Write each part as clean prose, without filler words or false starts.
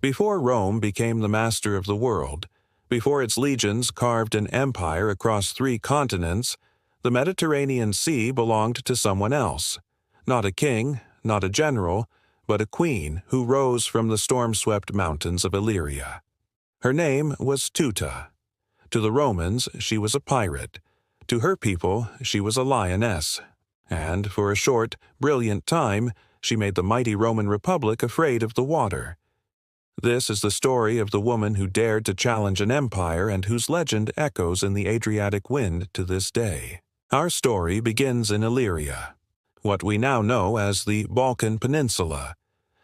Before Rome became the master of the world, before its legions carved an empire across 3 continents, the Mediterranean Sea belonged to someone else. Not a king, not a general, but a queen who rose from the storm-swept mountains of Illyria. Her name was Teuta. To the Romans, she was a pirate. To her people, she was a lioness. And for a short, brilliant time, she made the mighty Roman Republic afraid of the water. This is the story of the woman who dared to challenge an empire and whose legend echoes in the Adriatic wind to this day. Our story begins in Illyria, what we now know as the Balkan Peninsula.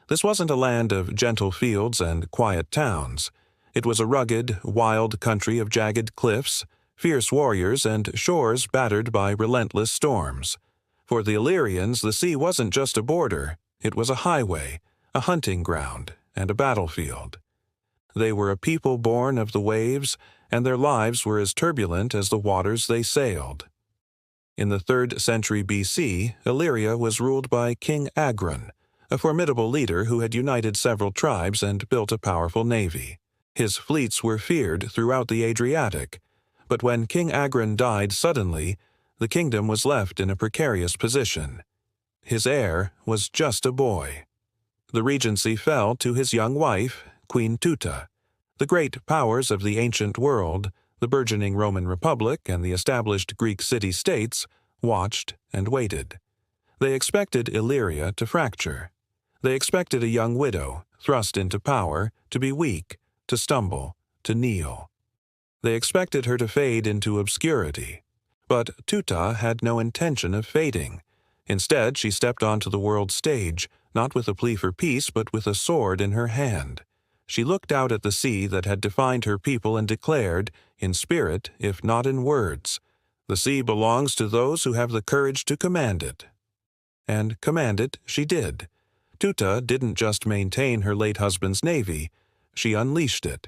This wasn't a land of gentle fields and quiet towns. It was a rugged, wild country of jagged cliffs, fierce warriors, and shores battered by relentless storms. For the Illyrians, the sea wasn't just a border. It was a highway, a hunting ground, and a battlefield. They were a people born of the waves, and their lives were as turbulent as the waters they sailed. In the 3rd century BC, Illyria was ruled by King Agron, a formidable leader who had united several tribes and built a powerful navy. His fleets were feared throughout the Adriatic, but when King Agron died suddenly, the kingdom was left in a precarious position. His heir was just a boy. The regency fell to his young wife, Queen Teuta. The great powers of the ancient world, the burgeoning Roman Republic and the established Greek city-states, watched and waited. They expected Illyria to fracture. They expected a young widow, thrust into power, to be weak, to stumble, to kneel. They expected her to fade into obscurity. But Teuta had no intention of fading. Instead, she stepped onto the world stage, not with a plea for peace, but with a sword in her hand. She looked out at the sea that had defined her people and declared, in spirit if not in words, "The sea belongs to those who have the courage to command it." And command it she did. Teuta didn't just maintain her late husband's navy, she unleashed it.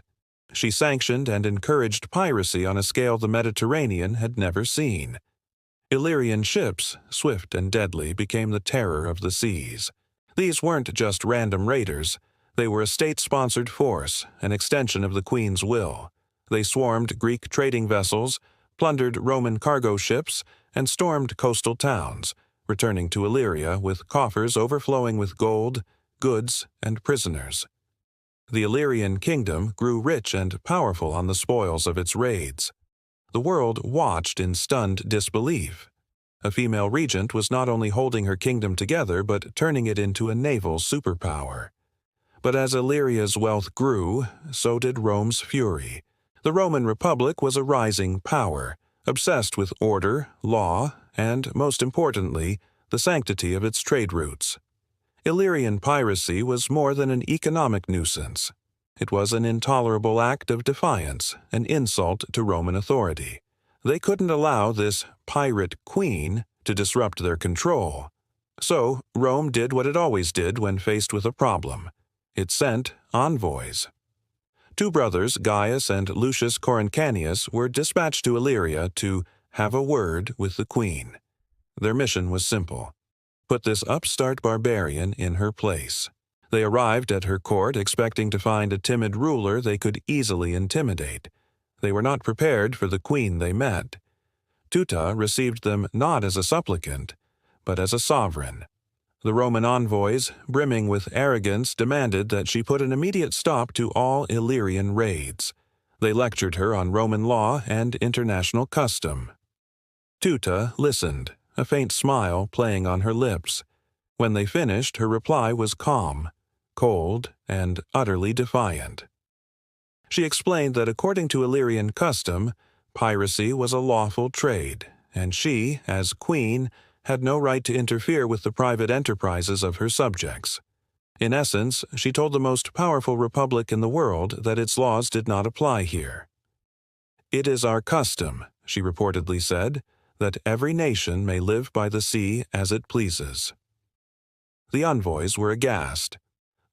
She sanctioned and encouraged piracy on a scale the Mediterranean had never seen. Illyrian ships, swift and deadly, became the terror of the seas. These weren't just random raiders. They were a state-sponsored force, an extension of the Queen's will. They swarmed Greek trading vessels, plundered Roman cargo ships, and stormed coastal towns, returning to Illyria with coffers overflowing with gold, goods, and prisoners. The Illyrian kingdom grew rich and powerful on the spoils of its raids. The world watched in stunned disbelief. A female regent was not only holding her kingdom together but turning it into a naval superpower. But as Illyria's wealth grew, so did Rome's fury. The Roman Republic was a rising power, obsessed with order, law, and, most importantly, the sanctity of its trade routes. Illyrian piracy was more than an economic nuisance. It was an intolerable act of defiance, an insult to Roman authority. They couldn't allow this pirate queen to disrupt their control. So Rome did what it always did when faced with a problem. It sent envoys. 2 brothers, Gaius and Lucius Coruncanius, were dispatched to Illyria to have a word with the queen. Their mission was simple: put this upstart barbarian in her place. They arrived at her court expecting to find a timid ruler they could easily intimidate. They were not prepared for the queen they met. Teuta received them not as a supplicant, but as a sovereign. The Roman envoys, brimming with arrogance, demanded that she put an immediate stop to all Illyrian raids. They lectured her on Roman law and international custom. Teuta listened, a faint smile playing on her lips. When they finished, her reply was calm, cold, and utterly defiant. She explained that according to Illyrian custom, piracy was a lawful trade, and she, as queen, had no right to interfere with the private enterprises of her subjects. In essence, she told the most powerful republic in the world that its laws did not apply here. "It is our custom," she reportedly said, "that every nation may live by the sea as it pleases." The envoys were aghast.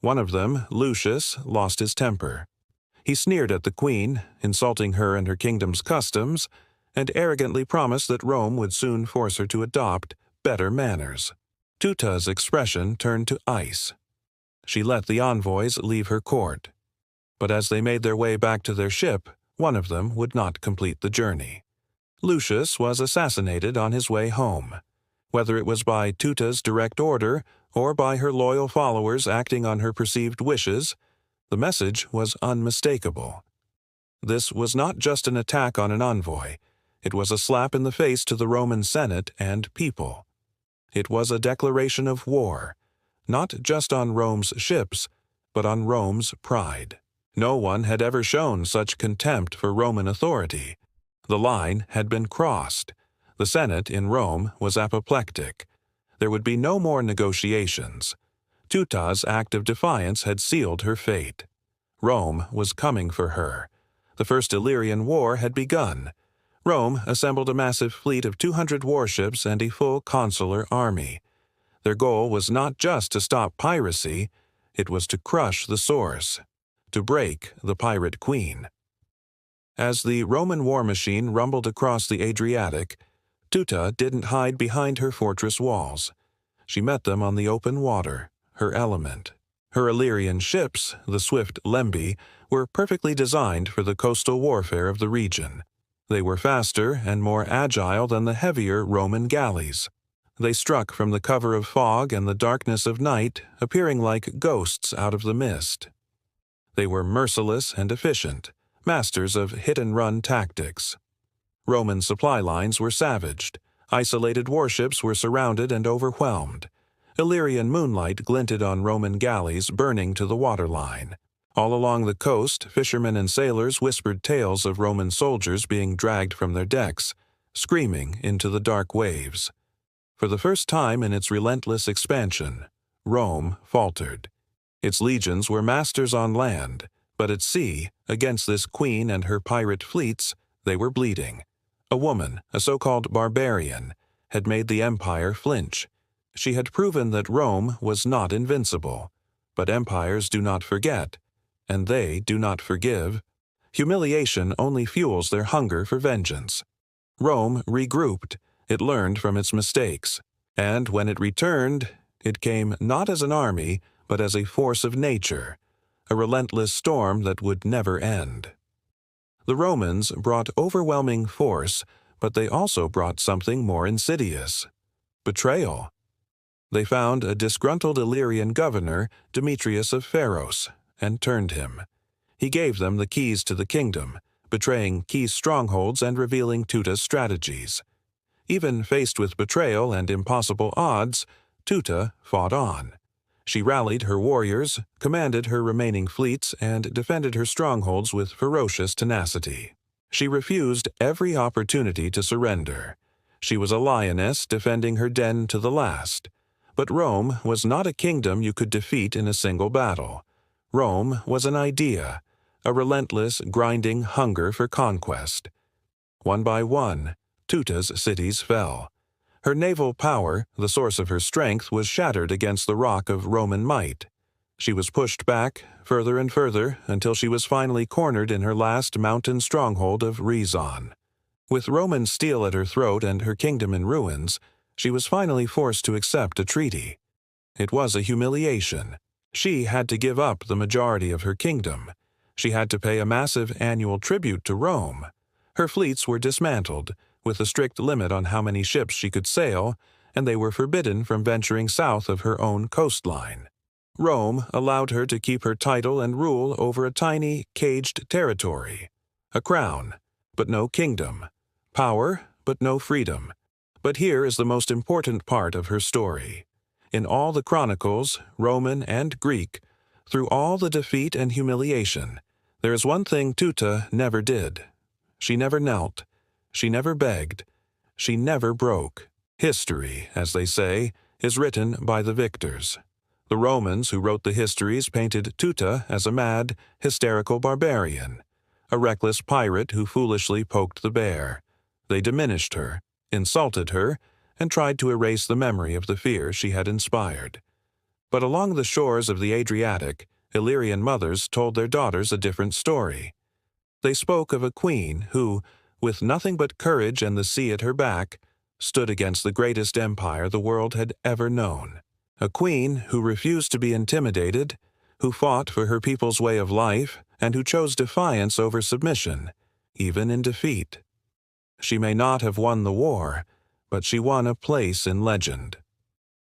One of them, Lucius, lost his temper. He sneered at the queen, insulting her and her kingdom's customs, and arrogantly promised that Rome would soon force her to adopt better manners. Teuta's expression turned to ice. She let the envoys leave her court. But as they made their way back to their ship, one of them would not complete the journey. Lucius was assassinated on his way home. Whether it was by Teuta's direct order or by her loyal followers acting on her perceived wishes, the message was unmistakable. This was not just an attack on an envoy. It was a slap in the face to the Roman Senate and people. It was a declaration of war, not just on Rome's ships, but on Rome's pride. No one had ever shown such contempt for Roman authority. The line had been crossed. The Senate in Rome was apoplectic. There would be no more negotiations. Teuta's act of defiance had sealed her fate. Rome was coming for her. The First Illyrian War had begun. Rome assembled a massive fleet of 200 warships and a full consular army. Their goal was not just to stop piracy, it was to crush the source, to break the pirate queen. As the Roman war machine rumbled across the Adriatic, Teuta didn't hide behind her fortress walls. She met them on the open water, her element. Her Illyrian ships, the swift Lembi, were perfectly designed for the coastal warfare of the region. They were faster and more agile than the heavier Roman galleys. They struck from the cover of fog and the darkness of night, appearing like ghosts out of the mist. They were merciless and efficient, masters of hit-and-run tactics. Roman supply lines were savaged. Isolated warships were surrounded and overwhelmed. Illyrian moonlight glinted on Roman galleys burning to the waterline. All along the coast, fishermen and sailors whispered tales of Roman soldiers being dragged from their decks, screaming into the dark waves. For the first time in its relentless expansion, Rome faltered. Its legions were masters on land, but at sea, against this queen and her pirate fleets, they were bleeding. A woman, a so-called barbarian, had made the empire flinch. She had proven that Rome was not invincible. But empires do not forget, and they do not forgive. Humiliation only fuels their hunger for vengeance. Rome regrouped. It learned from its mistakes. And when it returned, it came not as an army, but as a force of nature, a relentless storm that would never end. The Romans brought overwhelming force, but they also brought something more insidious: betrayal. They found a disgruntled Illyrian governor, Demetrius of Pharos, and turned him. He gave them the keys to the kingdom, betraying key strongholds and revealing Teuta's strategies. Even faced with betrayal and impossible odds, Teuta fought on. She rallied her warriors, commanded her remaining fleets, and defended her strongholds with ferocious tenacity. She refused every opportunity to surrender. She was a lioness defending her den to the last. But Rome was not a kingdom you could defeat in a single battle. Rome was an idea, a relentless, grinding hunger for conquest. One by one, Teuta's cities fell. Her naval power, the source of her strength, was shattered against the rock of Roman might. She was pushed back, further and further, until she was finally cornered in her last mountain stronghold of Rhizon. With Roman steel at her throat and her kingdom in ruins, she was finally forced to accept a treaty. It was a humiliation. She had to give up the majority of her kingdom. She had to pay a massive annual tribute to Rome. Her fleets were dismantled, with a strict limit on how many ships she could sail, and they were forbidden from venturing south of her own coastline. Rome allowed her to keep her title and rule over a tiny, caged territory. A crown, but no kingdom. Power, but no freedom. But here is the most important part of her story. In all the chronicles, Roman and Greek, through all the defeat and humiliation, there is one thing Teuta never did. She never knelt. She never begged. She never broke. History, as they say, is written by the victors. The Romans who wrote the histories painted Teuta as a mad, hysterical barbarian, a reckless pirate who foolishly poked the bear. They diminished her, insulted her, and tried to erase the memory of the fear she had inspired. But along the shores of the Adriatic, Illyrian mothers told their daughters a different story. They spoke of a queen who, with nothing but courage and the sea at her back, stood against the greatest empire the world had ever known. A queen who refused to be intimidated, who fought for her people's way of life, and who chose defiance over submission, even in defeat. She may not have won the war, but she won a place in legend.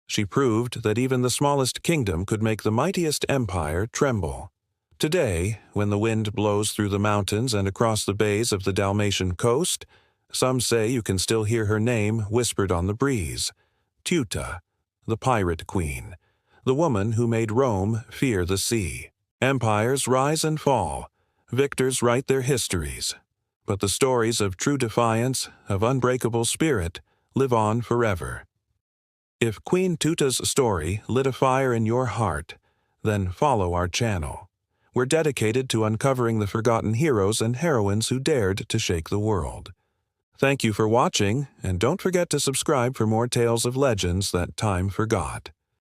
She proved that even the smallest kingdom could make the mightiest empire tremble. Today, when the wind blows through the mountains and across the bays of the Dalmatian coast, some say you can still hear her name whispered on the breeze. Teuta, the pirate queen, the woman who made Rome fear the sea. Empires rise and fall, victors write their histories, but the stories of true defiance, of unbreakable spirit, live on forever. If Queen Teuta's story lit a fire in your heart, then follow our channel. We're dedicated to uncovering the forgotten heroes and heroines who dared to shake the world. Thank you for watching, and don't forget to subscribe for more tales of legends that time forgot.